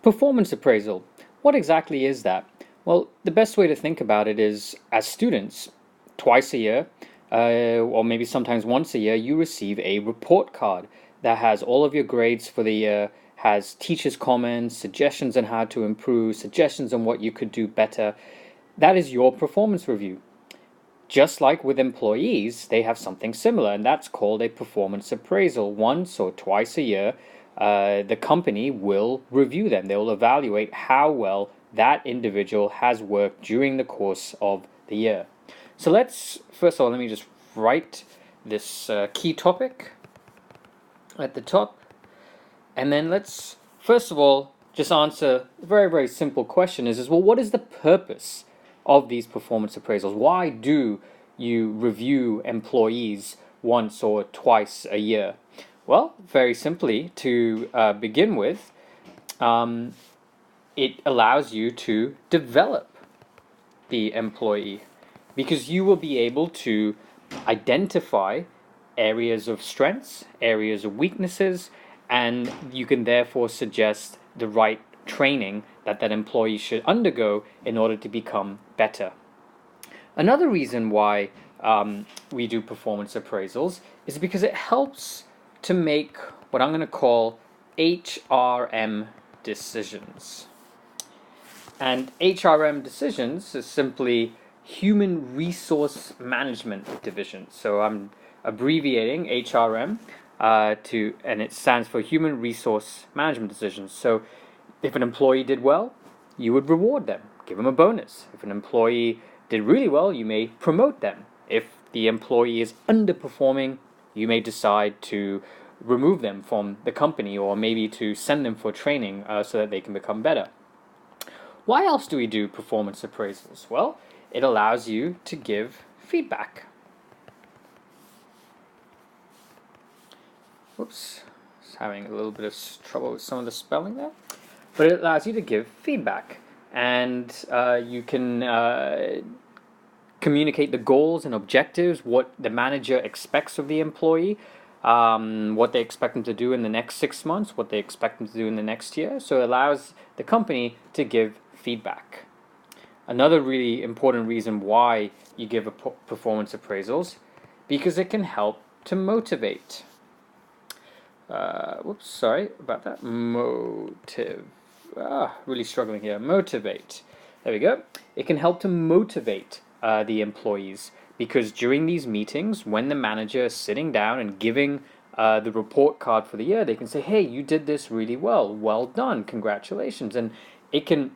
Performance appraisal. What exactly is that? Well, the best way to think about it is as students, twice a year, or maybe sometimes once a year, you receive a report card that has all of your grades for the year, has teachers' comments, suggestions on how to improve, suggestions on what you could do better. That is your performance review. Just like with employees, they have something similar, and that's called a performance appraisal. Once or twice a year, the company will review them. They will evaluate how well that individual has worked during the course of the year. So first of all, let me just write this key topic at the top, and then let's, first of all, just answer a very, very simple question is well, what is the purpose of these performance appraisals? Why do you review employees once or twice a year? Well, very simply, to begin with, it allows you to develop the employee because you will be able to identify areas of strengths, areas of weaknesses, and you can therefore suggest the right training that that employee should undergo in order to become better. Another reason why we do performance appraisals is because it helps to make what I'm going to call HRM decisions. And HRM decisions is simply Human Resource Management Division. So I'm abbreviating HRM and it stands for Human Resource Management Decisions. So if an employee did well, you would reward them, give them a bonus. If an employee did really well, you may promote them. If the employee is underperforming, you may decide to remove them from the company or maybe to send them for training so that they can become better. Why else do we do performance appraisals? Well, it allows you to give feedback. Whoops, just having a little bit of trouble with some of the spelling there. But it allows you to give feedback, and you can communicate the goals and objectives, what the manager expects of the employee, what they expect them to do in the next 6 months, what they expect them to do in the next year. So it allows the company to give feedback. Another really important reason why you give performance appraisals, because it can help to motivate. Whoops, sorry about that. Really struggling here. Motivate. There we go. It can help to motivate the employees because during these meetings, when the manager is sitting down and giving the report card for the year, they can say, hey, you did this really well. Well done. Congratulations. And it can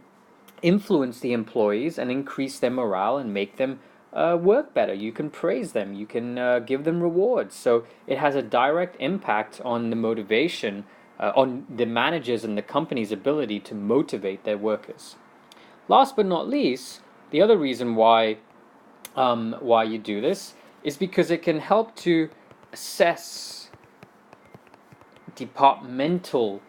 influence the employees and increase their morale and make them work better. You can praise them. You can give them rewards. So it has a direct impact on the motivation, on the managers and the company's ability to motivate their workers. Last but not least, the other reason why you do this is because it can help to assess departmental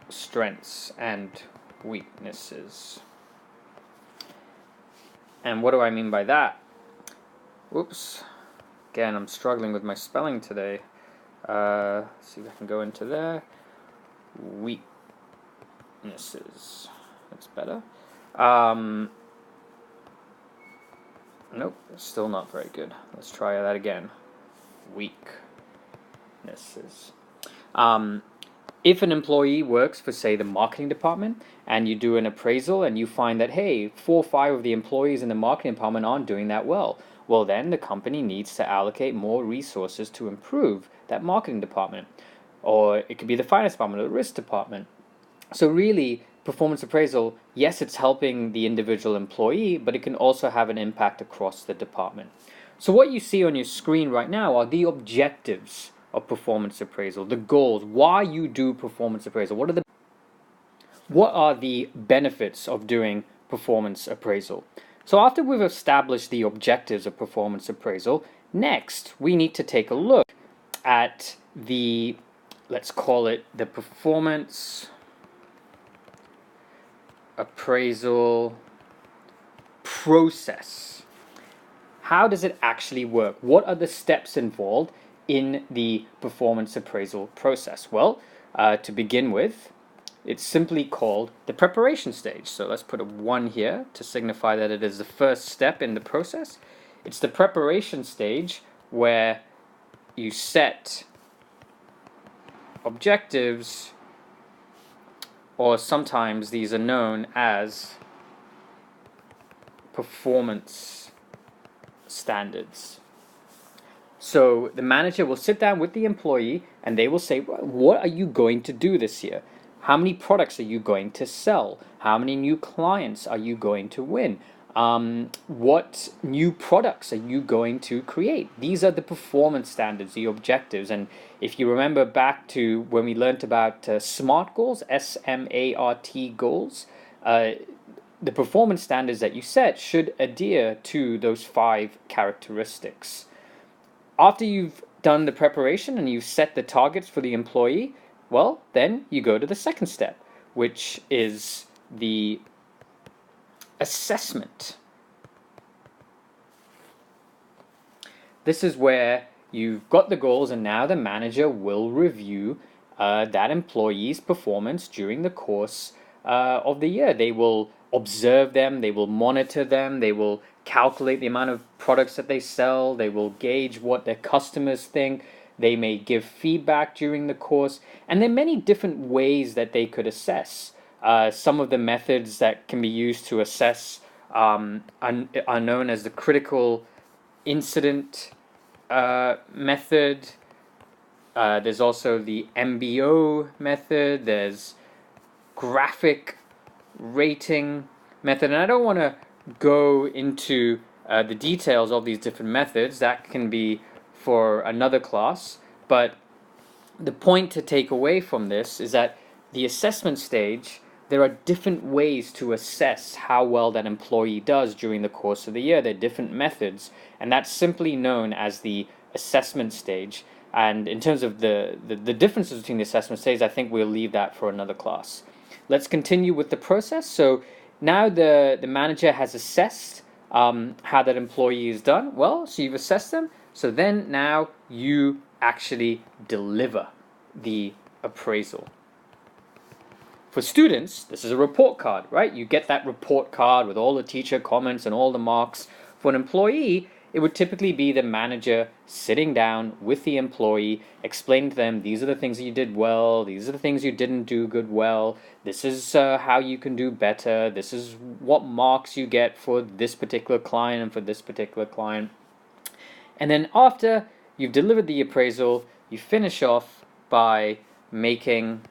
strengths and weaknesses. And what do I mean by that? Whoops. Again, I'm struggling with my spelling today. Let's see if I can go into there. Weaknesses. That's better. Nope, still not very good. Let's try that again. Weaknesses. If an employee works for, say, the marketing department, and you do an appraisal and you find that, hey, 4 or 5 of the employees in the marketing department aren't doing that well, well, then the company needs to allocate more resources to improve that marketing department. Or it could be the finance department or the risk department. So really, performance appraisal, yes, it's helping the individual employee, but it can also have an impact across the department. So what you see on your screen right now are the objectives of performance appraisal, the goals, why you do performance appraisal. What are the benefits of doing performance appraisal? So after we've established the objectives of performance appraisal, next we need to take a look at the, let's call it the performance appraisal process. How does it actually work? What are the steps involved in the performance appraisal process? Well, to begin with. It's simply called the preparation stage. So let's put a 1 here to signify that it is the first step in the process. It's the preparation stage where you set objectives, or sometimes these are known as performance standards. So the manager will sit down with the employee and they will say, what are you going to do this year? How many products are you going to sell? How many new clients are you going to win? What new products are you going to create? These are the performance standards, the objectives. And if you remember back to when we learned about SMART goals, SMART goals, the performance standards that you set should adhere to those 5 characteristics. After you've done the preparation and you've set the targets for the employee, well, then you go to the second step, which is the assessment. This is where you've got the goals and now the manager will review that employee's performance during the course of the year. They will observe them, they will monitor them, they will calculate the amount of products that they sell, they will gauge what their customers think, they may give feedback during the course, and there are many different ways that they could assess. Some of the methods that can be used to assess are known as the critical incident method. There's also the MBO method, there's graphic rating method, and I don't want to go into the details of these different methods. That can be for another class, but the point to take away from this is that the assessment stage, there are different ways to assess how well that employee does during the course of the year. There are different methods, and that's simply known as the assessment stage. And in terms of the differences between the assessment stage, I think we'll leave that for another class. Let's continue with the process. So now the manager has assessed how that employee is done. Well, so you've assessed them. So then now you actually deliver the appraisal. For students, this is a report card, right? You get that report card with all the teacher comments and all the marks. For an employee, it would typically be the manager sitting down with the employee, explaining to them, these are the things that you did well, these are the things you didn't do good well, this is how you can do better, this is what marks you get for this particular client and for this particular client. And then after you've delivered the appraisal, you finish off by making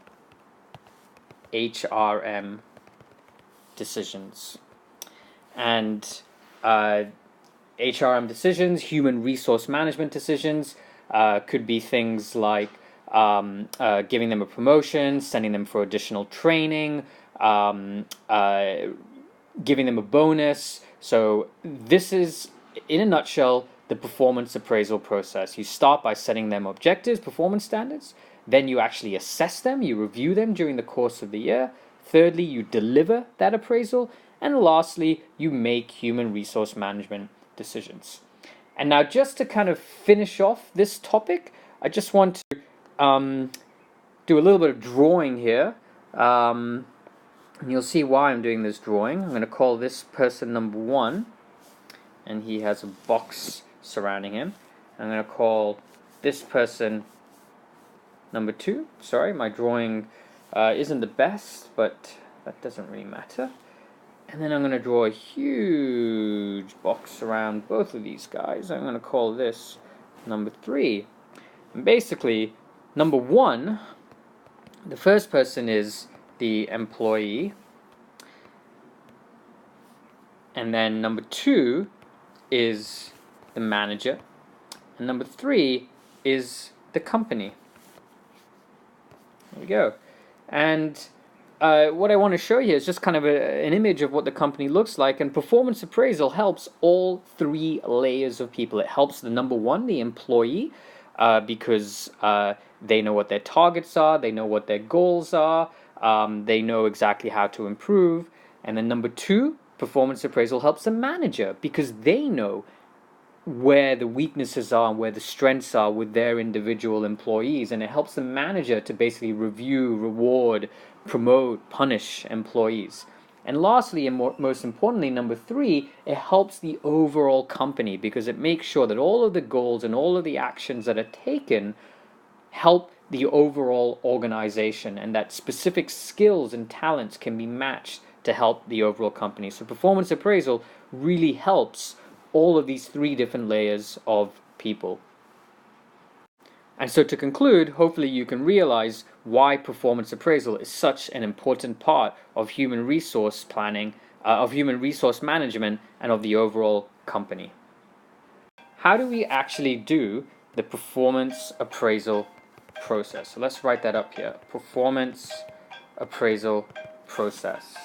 HRM decisions. And HRM decisions, human resource management decisions, could be things like giving them a promotion, sending them for additional training, giving them a bonus. So this is, in a nutshell, the performance appraisal process. You start by setting them objectives, performance standards. Then you actually assess them, you review them during the course of the year. Thirdly, you deliver that appraisal. And lastly, you make human resource management decisions. And now just to kind of finish off this topic, I just want to do a little bit of drawing here. And you'll see why I'm doing this drawing. I'm going to call this person number 1. And he has a box surrounding him. I'm going to call this person number 2. Sorry, my drawing isn't the best, but that doesn't really matter. And then I'm going to draw a huge box around both of these guys. I'm going to call this number 3. And basically, number 1, the first person is the employee. And then number 2 is the manager. And number 3 is the company. There we go. And what I want to show you is just kind of an image of what the company looks like. And performance appraisal helps all 3 layers of people. It helps the number 1, the employee, because they know what their targets are, they know what their goals are, they know exactly how to improve. And then number 2, performance appraisal helps the manager because they know where the weaknesses are and where the strengths are with their individual employees, and it helps the manager to basically review, reward, promote, punish employees. And lastly, and most importantly, number 3, it helps the overall company because it makes sure that all of the goals and all of the actions that are taken help the overall organization, and that specific skills and talents can be matched to help the overall company. So performance appraisal really helps all of these 3 different layers of people. And so to conclude, hopefully you can realize why performance appraisal is such an important part of human resource planning, of human resource management, and of the overall company. How do we actually do the performance appraisal process? So let's write that up here. Performance appraisal process.